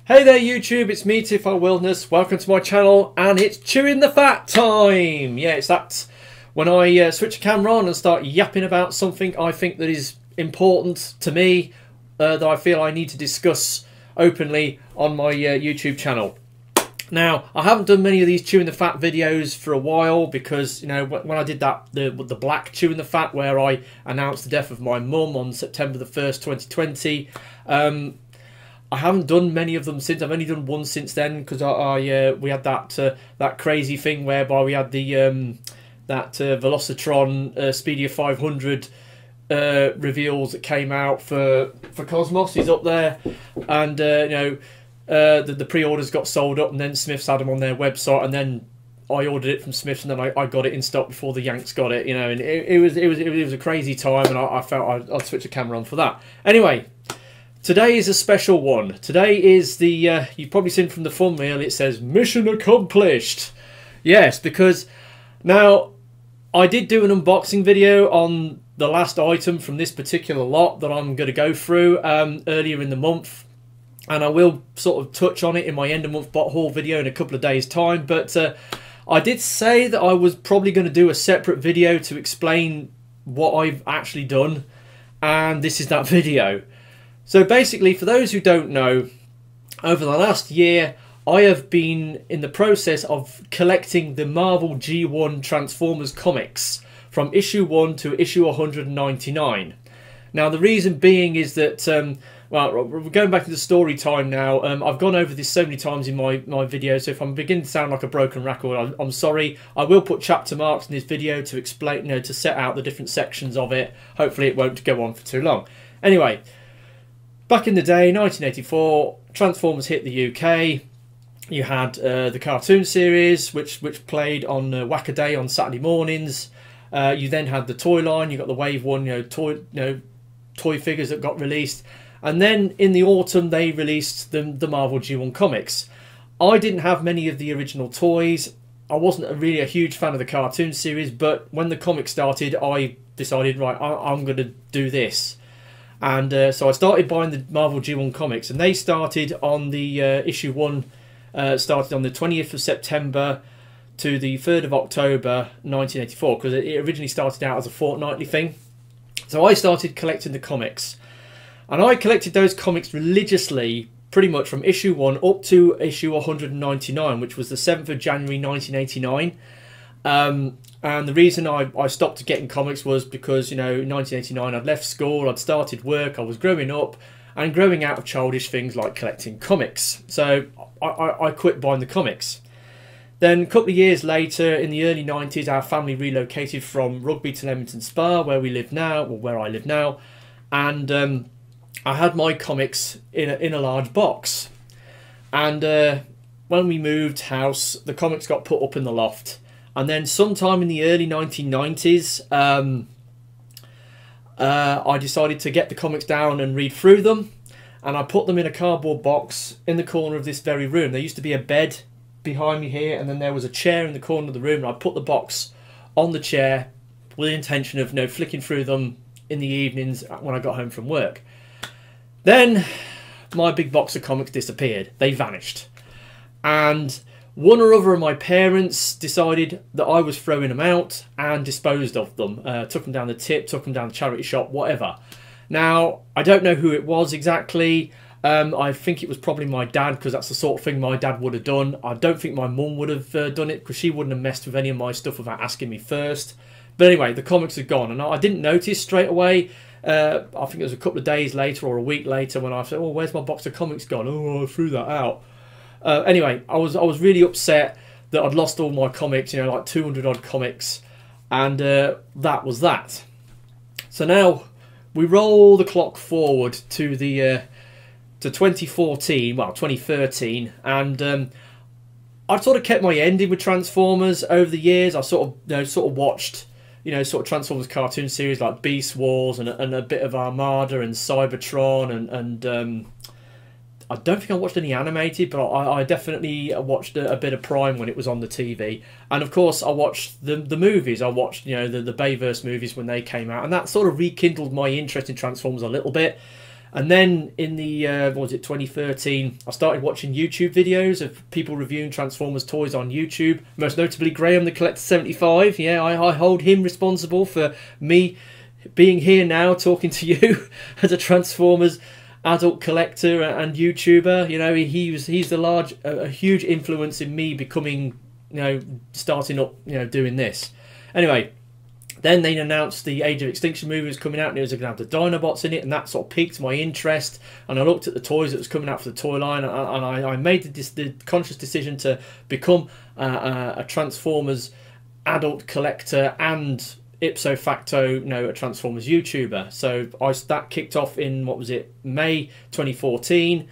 Hey there YouTube, it's me TFNation Wilderness. Welcome to my channel, and it's chewing the fat time. Yeah, it's that when I switch the camera on and start yapping about something I think that is important to me, that I feel I need to discuss openly on my YouTube channel. Now, I haven't done many of these chewing the fat videos for a while because, you know, when I did that, the black chewing the fat where I announced the death of my mum on September the 1st, 2020, I haven't done many of them since. I've only done one since then because we had that crazy thing whereby we had the Velocitron Speedia 500 reveals that came out for Cosmos. He's up there, and the pre-orders got sold up, and then Smiths had them on their website, and then I ordered it from Smiths, and then I got it in stock before the Yanks got it. You know, and it was a crazy time, and I felt I'd switch the camera on for that. Anyway. Today is a special one. Today is the, you've probably seen from the thumbnail, it says mission accomplished. Yes, because now I did do an unboxing video on the last item from this particular lot that I'm going to go through earlier in the month. And I will sort of touch on it in my end of month bot haul video in a couple of days time. But I did say that I was probably going to do a separate video to explain what I've actually done. And this is that video. So basically, for those who don't know, over the last year, I have been in the process of collecting the Marvel G1 Transformers comics from issue 1 to issue 199. Now, the reason being is that, well, we're going back into story time now. I've gone over this so many times in my video, so if I'm beginning to sound like a broken record, I'm sorry. I will put chapter marks in this video to explain, to set out the different sections of it. Hopefully it won't go on for too long. Anyway. Back in the day, 1984, Transformers hit the UK. You had the cartoon series, which played on Whack-A-Day on Saturday mornings. You then had the toy line. You got the Wave 1, toy figures that got released. And then in the autumn, they released the Marvel G1 comics. I didn't have many of the original toys. I wasn't really a huge fan of the cartoon series, but when the comic started, I decided, right, I'm going to do this. And so I started buying the Marvel G1 comics, and they started on the issue 1, started on the 20th of September to the 3rd of October 1984, because it originally started out as a fortnightly thing. So I started collecting the comics, and I collected those comics religiously pretty much from issue 1 up to issue 199, which was the 7th of January 1989. And the reason I stopped getting comics was because, in 1989 I'd left school, I'd started work, I was growing up and growing out of childish things like collecting comics. So I quit buying the comics. Then a couple of years later, in the early 90s, our family relocated from Rugby to Leamington Spa, where we live now, or where I live now. And I had my comics in a large box. And when we moved house, the comics got put up in the loft. And then sometime in the early 1990s, I decided to get the comics down and read through them. And I put them in a cardboard box in the corner of this very room. There used to be a bed behind me here, and then there was a chair in the corner of the room. And I put the box on the chair with the intention of flicking through them in the evenings when I got home from work. Then my big box of comics disappeared. They vanished. And one or other of my parents decided that I was throwing them out and disposed of them. Took them down the tip, took them down the charity shop, whatever. Now, I don't know who it was exactly. I think it was probably my dad, because that's the sort of thing my dad would have done. I don't think my mum would have done it, because she wouldn't have messed with any of my stuff without asking me first. But anyway, the comics are gone, and I didn't notice straight away. I think it was a couple of days later or a week later when I said, "Oh, where's my box of comics gone?" "Oh, I threw that out." Anyway, I was really upset that I'd lost all my comics, like 200 odd comics, and that was that. So now we roll the clock forward to the to 2014, well 2013, and I've sort of kept my ending with Transformers over the years. I sort of watched sort of Transformers cartoon series like Beast Wars and a bit of Armada and Cybertron and I don't think I watched any animated, but I definitely watched a bit of Prime when it was on the TV. And of course, I watched the movies. I watched, the Bayverse movies when they came out, and that sort of rekindled my interest in Transformers a little bit. And then in the, what was it, 2013, I started watching YouTube videos of people reviewing Transformers toys on YouTube. Most notably Graham the Collector 75. Yeah, I hold him responsible for me being here now talking to you as a Transformers adult collector and YouTuber. You know, he's a huge influence in me becoming, you know, starting up, you know, doing this. Anyway, then they announced the Age of Extinction movie was coming out, and it was going to have the Dinobots in it, and that sort of piqued my interest. And I looked at the toys that was coming out for the toy line, and I made the conscious decision to become a Transformers adult collector and ipso facto, you know, a Transformers YouTuber. So that kicked off in, what was it, May 2014,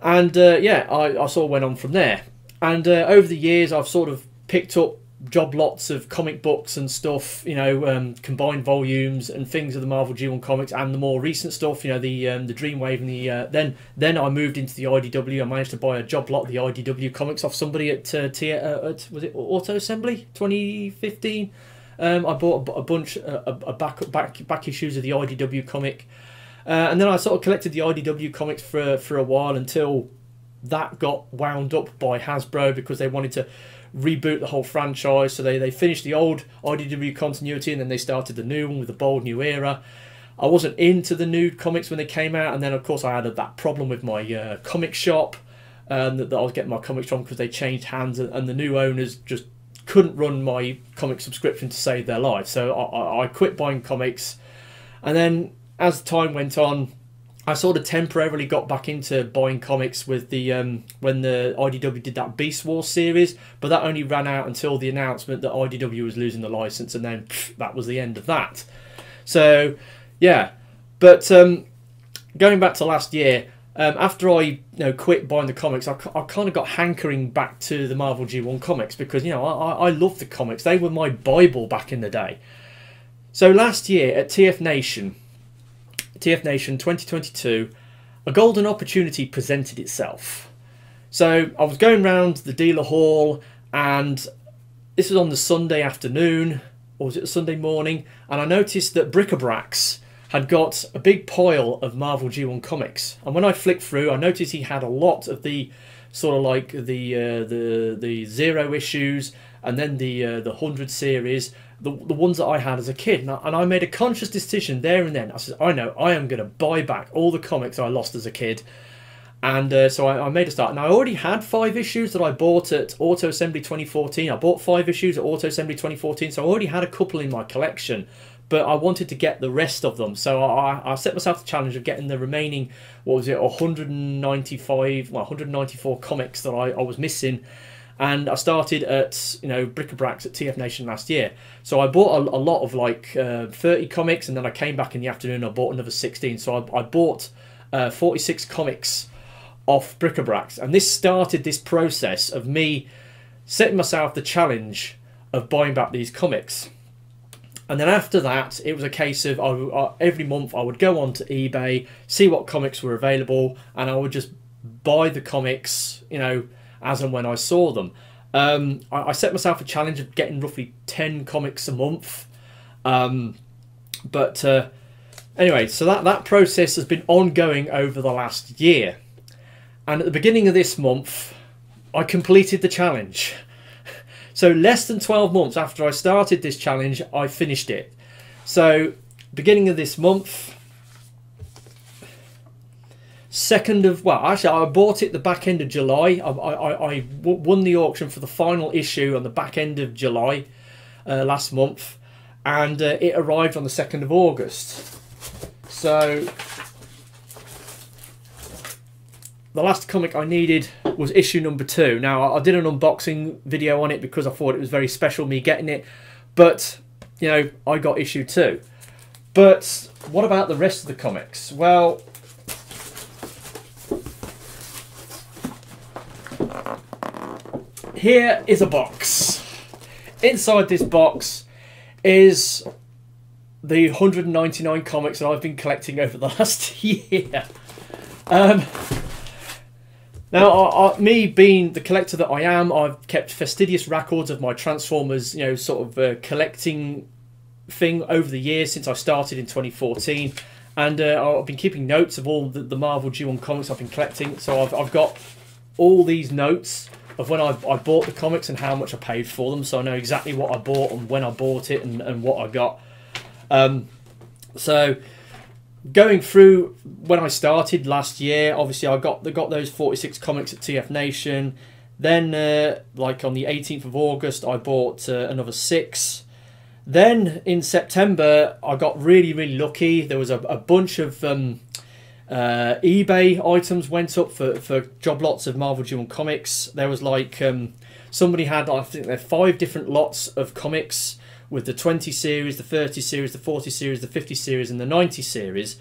and yeah, I sort of went on from there. And over the years, I've sort of picked up job lots of comic books and stuff, you know, combined volumes and things of the Marvel G1 comics, and the more recent stuff, you know, the Dreamwave and the then I moved into the IDW. I managed to buy a job lot of the IDW comics off somebody at was it Auto Assembly 2015. I bought a bunch back issues of the IDW comic, and then I sort of collected the IDW comics for a while, until that got wound up by Hasbro because they wanted to reboot the whole franchise. So they finished the old IDW continuity, and then they started the new one with the bold new era. I wasn't into the new comics when they came out, and then of course I had that problem with my comic shop that I was getting my comics from, because they changed hands, and the new owners just couldn't run my comic subscription to save their lives. So I quit buying comics, and then as time went on, I sort of temporarily got back into buying comics with the when the IDW did that Beast Wars series, but that only ran out until the announcement that IDW was losing the license, and then that was the end of that. So yeah, but going back to last year, after I quit buying the comics, I kind of got hankering back to the Marvel G1 comics, because I love the comics. They were my Bible back in the day. So last year at TFNation 2022, a golden opportunity presented itself. So I was going around the dealer hall, and this was on the Sunday afternoon, or was it a Sunday morning, and I noticed that Bric-a-Bracs had got a big pile of Marvel G1 comics, and when I flicked through, I noticed he had a lot of the sort of like the 0 issues, and then the 100 series, the ones that I had as a kid. And I made a conscious decision there and then. I said, I know, I am going to buy back all the comics I lost as a kid. And so I made a start. And I already had 5 issues that I bought at Auto Assembly 2014. I bought 5 issues at Auto Assembly 2014, so I already had a couple in my collection. But I wanted to get the rest of them. So I set myself the challenge of getting the remaining, 194 comics that I was missing. And I started at Bric-a-Bracs at TFNation last year. So I bought a lot of like 30 comics, and then I came back in the afternoon and I bought another 16. So I bought 46 comics off Bric-a-Bracs, and this started this process of me setting myself the challenge of buying back these comics. And then after that, it was a case of every month I would go onto eBay, see what comics were available, and I would just buy the comics, as and when I saw them. I set myself a challenge of getting roughly 10 comics a month. Anyway, so that process has been ongoing over the last year. And at the beginning of this month, I completed the challenge. So less than 12 months after I started this challenge, I finished it. So beginning of this month, I bought it the back end of July. I won the auction for the final issue on the back end of July last month, and it arrived on the 2nd of August. So the last comic I needed was issue number 2. Now, I did an unboxing video on it because I thought it was very special, me getting it. But, I got issue 2. But what about the rest of the comics? Well, here is a box. Inside this box is the 199 comics that I've been collecting over the last year. Now, me being the collector that I am, I've kept fastidious records of my Transformers, collecting thing over the years since I started in 2014. And I've been keeping notes of all the Marvel G1 comics I've been collecting. So I've got all these notes of when I bought the comics and how much I paid for them. So I know exactly what I bought and when I bought it and what I got. So going through when I started last year, obviously I got those 46 comics at TFNation. Then, like on the 18th of August, I bought another 6. Then in September, I got really, really lucky. There was a bunch of eBay items went up for job lots of Marvel G1 comics. There was like, somebody had, I think there 5 different lots of comics with the 20 series, the 30 series, the 40 series, the 50 series, and the 90 series.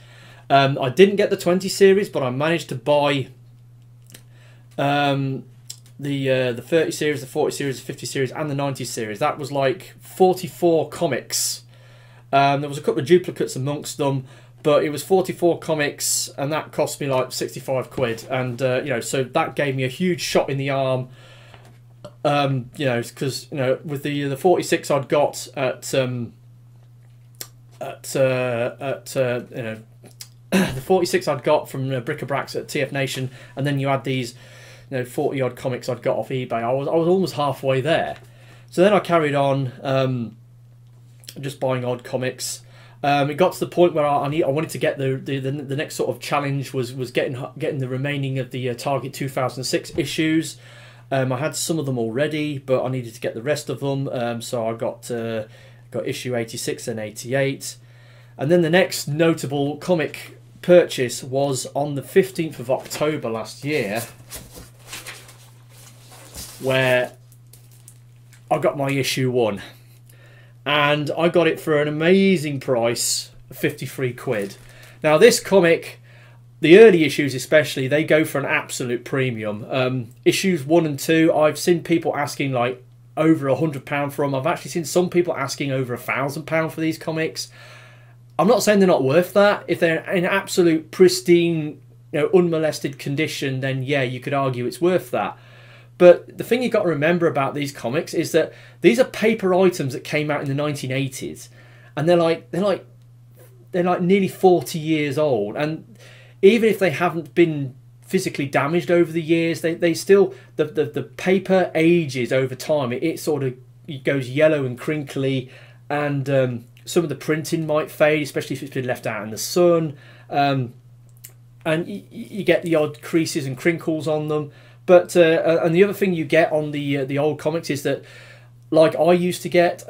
I didn't get the 20 series, but I managed to buy the 30 series, the 40 series, the 50 series, and the 90 series. That was like 44 comics. There was a couple of duplicates amongst them, but it was 44 comics, and that cost me like 65 quid. And you know, so that gave me a huge shot in the arm. You know, because you know, with the 46 I'd got at you know, the 46 I'd got from Bric-a-Bracs at TFNation, and then you had these, you know, 40 odd comics I'd got off eBay. I was almost halfway there. So then I carried on just buying odd comics. It got to the point where I wanted to get the next sort of challenge was getting the remaining of the Target 2006 issues. I had some of them already, but I needed to get the rest of them. So I got issue 86 and 88. And then the next notable comic purchase was on the 15th of October last year, where I got my issue 1. And I got it for an amazing price of 53 quid. Now this comic, the early issues especially, they go for an absolute premium. Issues 1 and 2, I've seen people asking like over £100 for them. I've actually seen some people asking over £1,000 for these comics. I'm not saying they're not worth that. If they're in absolute pristine, you know, unmolested condition, then yeah, you could argue it's worth that. But the thing you've got to remember about these comics is that these are paper items that came out in the 1980s, and they're like nearly 40 years old. And even if they haven't been physically damaged over the years, they still the paper ages over time. It sort of goes yellow and crinkly, and some of the printing might fade, especially if it's been left out in the sun. And you get the odd creases and crinkles on them. But and the other thing you get on the old comics is that, like I used to get,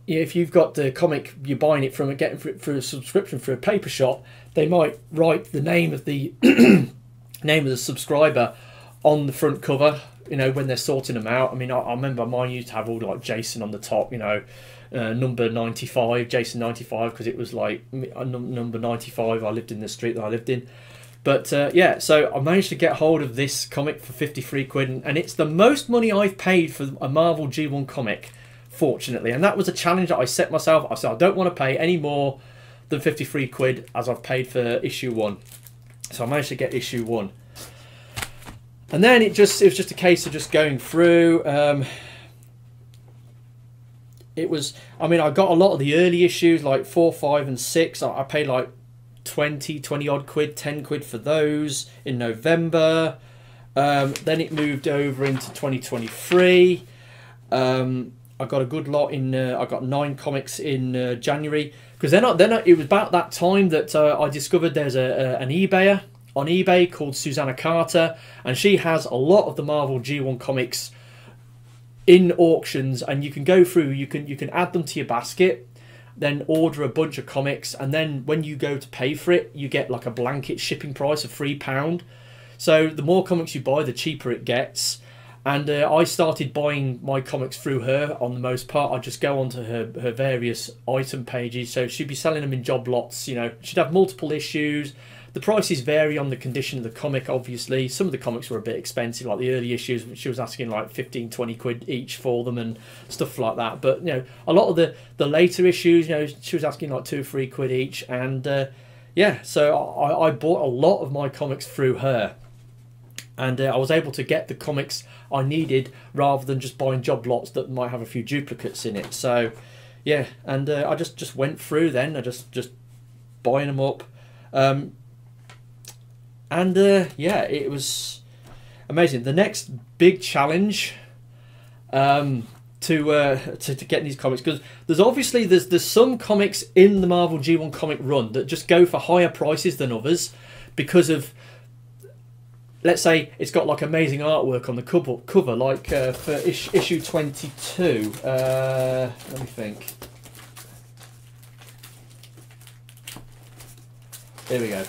if you've got the comic, you're buying it from getting it through a subscription through a paper shop, they might write the name of the name of the subscriber on the front cover. You know, when they're sorting them out. I mean, I remember mine used to have all like Jason on the top. You know, number 95, Jason 95, because it was like number 95. I lived in the street that I lived in. But yeah, so I managed to get hold of this comic for 53 quid, and it's the most money I've paid for a Marvel G1 comic, fortunately. And that was a challenge that I set myself. I said I don't want to pay any more than 53 quid as I've paid for issue 1. So I managed to get issue 1. And then it was just a case of just going through. It was, I mean, I got a lot of the early issues, like 4, 5 and 6. I paid like 20 odd quid, 10 quid for those in November. Then it moved over into 2023. I got a good lot in, I got 9 comics in January, because then it was about that time that I discovered there's an eBayer on eBay called Susanna Carter, and she has a lot of the Marvel G1 comics in auctions, and you can go through, you can add them to your basket, then order a bunch of comics, and then when you go to pay for it, you get like a blanket shipping price of £3. So the more comics you buy, the cheaper it gets. And I started buying my comics through her on the most part. I just go onto her various item pages. So she'd be selling them in job lots. You know, she'd have multiple issues. The prices vary on the condition of the comic, obviously. Some of the comics were a bit expensive, like the early issues. She was asking like 15, 20 quid each for them and stuff like that. But, you know, a lot of the later issues, you know, she was asking like 2 or 3 quid each. And, yeah, so I bought a lot of my comics through her. And I was able to get the comics I needed rather than just buying job lots that might have a few duplicates in it. So, yeah, and I just went through then. I just buying them up. Yeah, it was amazing. The next big challenge to get these comics, because there's some comics in the Marvel G1 comic run that just go for higher prices than others because of, let's say, it's got like amazing artwork on the cover, like for issue 22. Let me think. Here we go.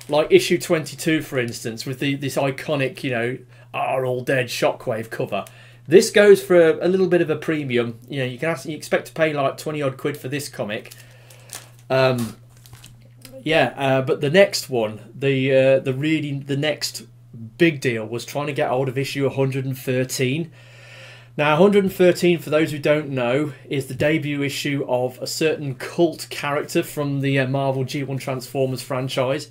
Like issue 22, for instance, with this iconic, you know, Are All Dead Shockwave cover. This goes for a little bit of a premium. You know, you expect to pay like 20 odd quid for this comic. But the next one, the next big deal was trying to get hold of issue 113. Now, 113, for those who don't know, is the debut issue of a certain cult character from the Marvel G1 Transformers franchise.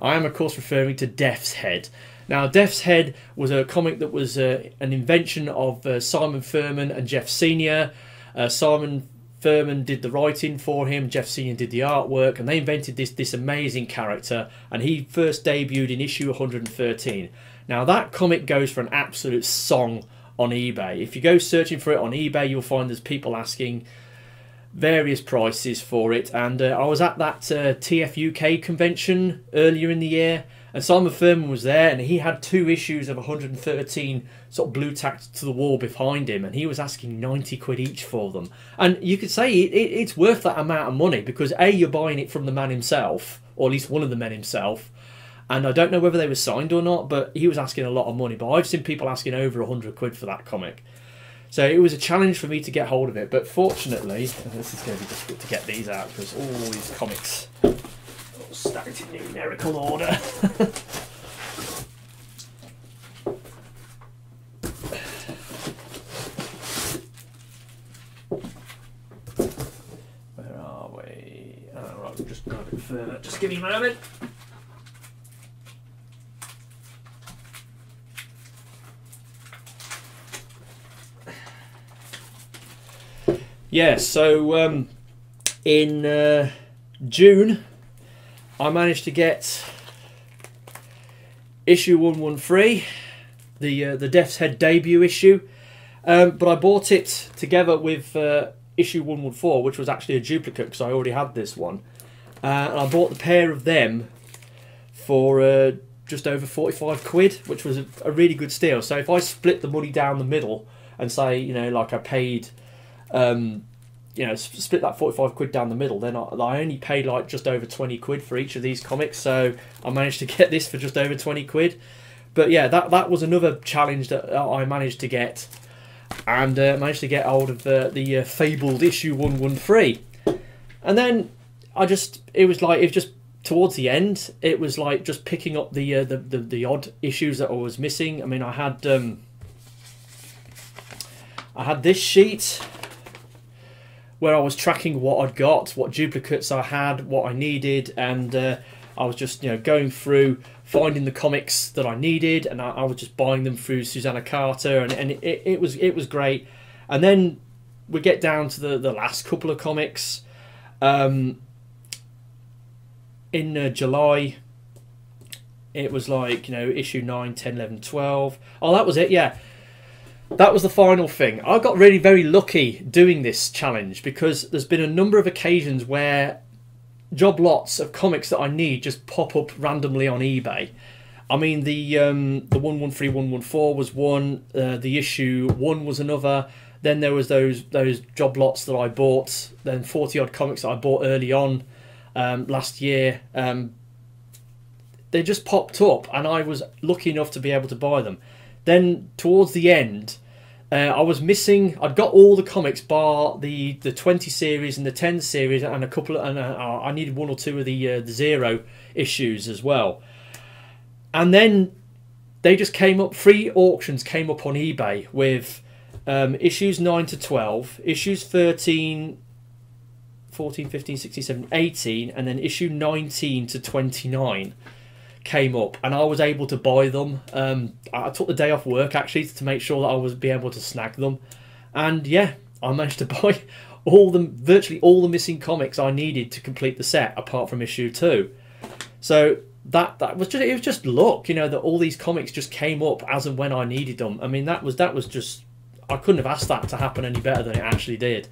I am, of course, referring to Death's Head. Now, Death's Head was a comic that was an invention of Simon Furman and Jeff Senior. Simon Furman did the writing for him, Jeff Senior did the artwork, and they invented this amazing character, and he first debuted in issue 113. Now, that comic goes for an absolute song on eBay. If you go searching for it on eBay, you'll find there's people asking various prices for it, and I was at that TFUK convention earlier in the year, and Simon Furman was there, and he had 2 issues of 113 sort of blue tacked to the wall behind him, and he was asking 90 quid each for them. And you could say it's worth that amount of money, because A, you're buying it from the man himself, or at least one of the men himself, and I don't know whether they were signed or not, but he was asking a lot of money. But I've seen people asking over 100 quid for that comic. So it was a challenge for me to get hold of it, but fortunately, and this is going to be difficult to get these out because all these comics are stacked in numerical order. Where are we? Oh, right, we'll just go a bit further. Just give me a moment. Yeah, so in June, I managed to get issue 113, the Death's Head debut issue, but I bought it together with issue 114, which was actually a duplicate because I already had this one, and I bought the pair of them for just over 45 quid, which was a really good steal. So if I split the money down the middle and say, you know, like I paid, you know, split that 45 quid down the middle, then I only paid like just over 20 quid for each of these comics, so I managed to get this for just over 20 quid. But yeah, that was another challenge that I managed to get, and managed to get hold of the fabled issue 113. And then it was just towards the end, it was like just picking up the odd issues that I was missing. I mean, I had this sheet where I was tracking what I'd got, what duplicates I had, what I needed, and I was just, you know, going through, finding the comics that I needed, and I was just buying them through Susanna Carter, and it was great. And then we get down to the last couple of comics. In July, it was like, you know, issue 9, 10, 11, 12. Oh, that was it, yeah. That was the final thing. I got really very lucky doing this challenge because there's been a number of occasions where job lots of comics that I need just pop up randomly on eBay. I mean, the 113, 114 was one. The issue 1 was another. Then there was those job lots that I bought. Then 40 odd comics that I bought early on last year. They just popped up, and I was lucky enough to be able to buy them. Then towards the end, I was missing. I'd got all the comics bar the 20 series and the 10 series, and a couple. I needed 1 or 2 of the 0 issues as well. And then they just came up. Free auctions came up on eBay with issues 9 to 12, issues 13, 14, 15, 16, 17, 18, and then issue 19 to 29. Came up, and I was able to buy them. I took the day off work actually to make sure that I was be able to snag them, and yeah, I managed to buy virtually all the missing comics I needed to complete the set, apart from issue 2. So that was just, it was just luck, you know, that all these comics just came up as and when I needed them. I mean, that was just, I couldn't have asked that to happen any better than it actually did.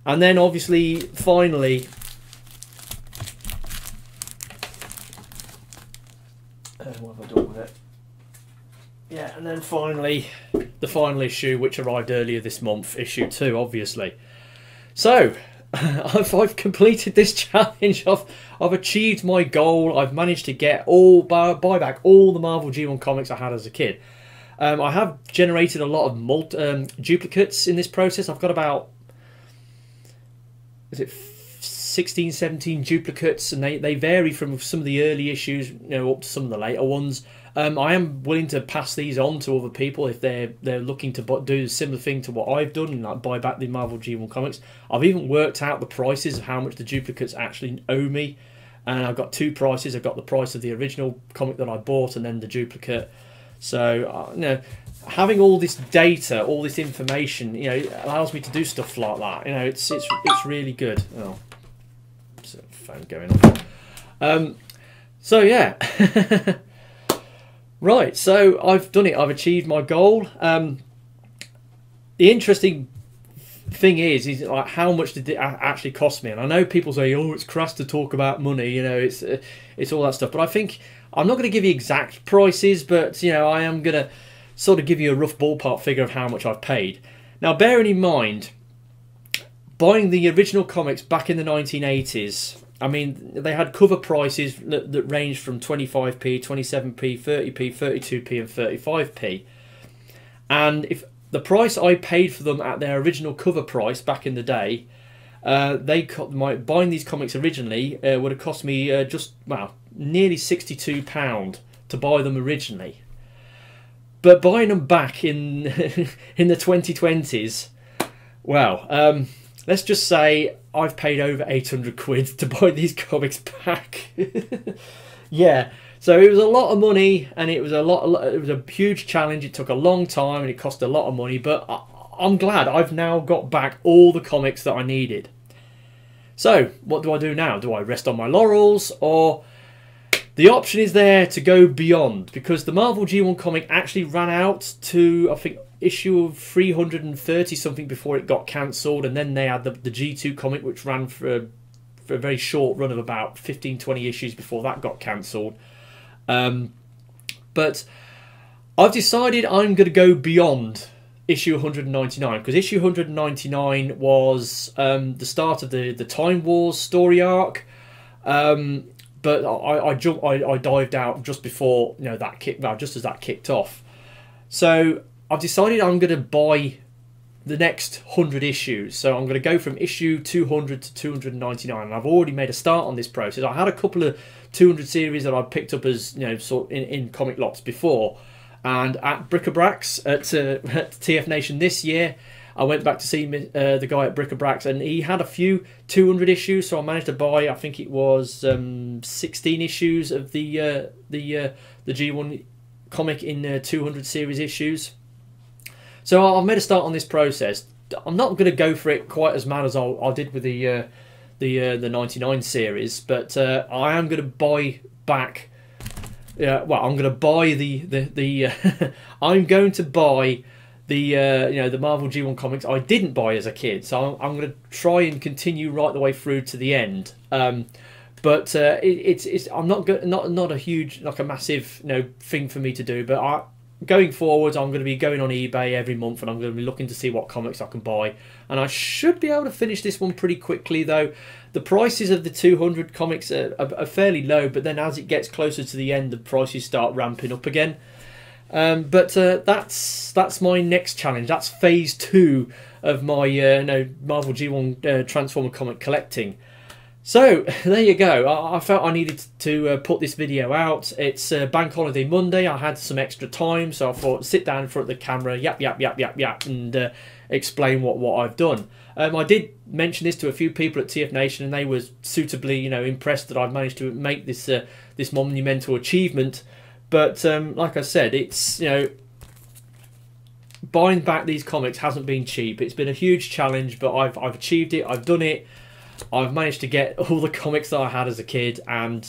And then obviously, finally, what have I done with it? Yeah, and then finally, the final issue, which arrived earlier this month, issue 2, obviously. So, I've completed this challenge. I've achieved my goal. I've managed to get buy back all the Marvel G1 comics I had as a kid. I have generated a lot of duplicates in this process. I've got about, is it 16, 17 duplicates, and they vary from some of the early issues, you know, up to some of the later ones. I am willing to pass these on to other people if they're looking to do a similar thing to what I've done, and like buy back the Marvel G1 comics. I've even worked out the prices of how much the duplicates actually owe me, and I've got 2 prices. I've got the price of the original comic that I bought, and then the duplicate. So you know, having all this data, all this information, you know, allows me to do stuff like that. You know, it's really good. Oh, there's a phone going off. So yeah. Right, so I've done it. I've achieved my goal. The interesting thing is like, how much did it actually cost me? And I know people say, "Oh, it's crass to talk about money." You know, it's all that stuff. But I think I'm not going to give you exact prices, but you know, I am going to sort of give you a rough ballpark figure of how much I've paid. Now, bearing in mind, buying the original comics back in the 1980s. I mean, they had cover prices that ranged from 25p, 27p, 30p, 32p and 35p. And if the price I paid for them at their original cover price back in the day, buying these comics originally would have cost me nearly £62 to buy them originally. But buying them back in in the 2020s, well, let's just say I've paid over 800 quid to buy these comics back. Yeah, so it was a lot of money, and it was it was a huge challenge. It took a long time, and it cost a lot of money. But I'm glad I've now got back all the comics that I needed. So what do I do now? Do I rest on my laurels, or the option is there to go beyond? Because the Marvel G1 comic actually ran out to, I think, issue of 330 something before it got cancelled, and then they had the G2 comic, which ran for a very short run of about 15-20 issues before that got cancelled. But I've decided I'm going to go beyond issue 199, because issue 199 was the start of the Time Wars story arc. But I dived out just before, you know, just as that kicked off. So I've decided I'm going to buy the next 100 issues. So I'm going to go from issue 200 to 299. And I've already made a start on this process. I had a couple of 200 series that I picked up as, you know, sort in comic lots before. And at Bric-a-Brac's at TFNation this year, I went back to see the guy at Bric-a-Brac's, and he had a few 200 issues. So I managed to buy, I think it was 16 issues of the G1 comic in 200 series issues. So I've made a start on this process. I'm not going to go for it quite as mad as I did with the 99 series, but I am going to buy back. Well, I'm going to buy I'm going to buy the Marvel G1 comics I didn't buy as a kid. So I'm going to try and continue right the way through to the end. But I'm not a huge, like a massive, you know, thing for me to do. But going forwards, I'm going to be going on eBay every month, and I'm going to be looking to see what comics I can buy. And I should be able to finish this one pretty quickly, though. The prices of the 200 comics are fairly low, but then as it gets closer to the end, the prices start ramping up again. But that's my next challenge. That's phase 2 of my Marvel G1 Transformer comic collecting. So there you go. I felt I needed to put this video out. It's Bank Holiday Monday. I had some extra time, so I thought sit down in front of the camera, yap, and explain what I've done. I did mention this to a few people at TFNation, and they were suitably, you know, impressed that I've managed to make this this monumental achievement. But like I said, it's, you know, buying back these comics hasn't been cheap. It's been a huge challenge, but I've achieved it. I've done it. I've managed to get all the comics that I had as a kid, and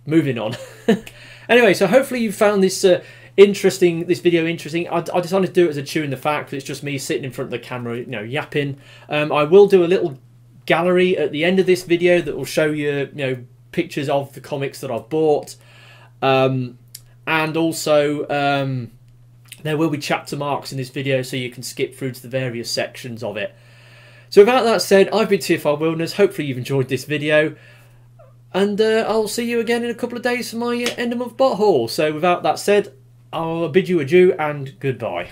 moving on. Anyway, so hopefully you found this this video interesting. I decided to do it as a chewing the fat, because it's just me sitting in front of the camera, you know, yapping. I will do a little gallery at the end of this video that will show you, you know, pictures of the comics that I've bought, and also there will be chapter marks in this video, so you can skip through to the various sections of it. So without that said, I've been TFI Wilderness. Hopefully you've enjoyed this video, and I'll see you again in a couple of days for my end of month bot haul. So without that said, I'll bid you adieu and goodbye.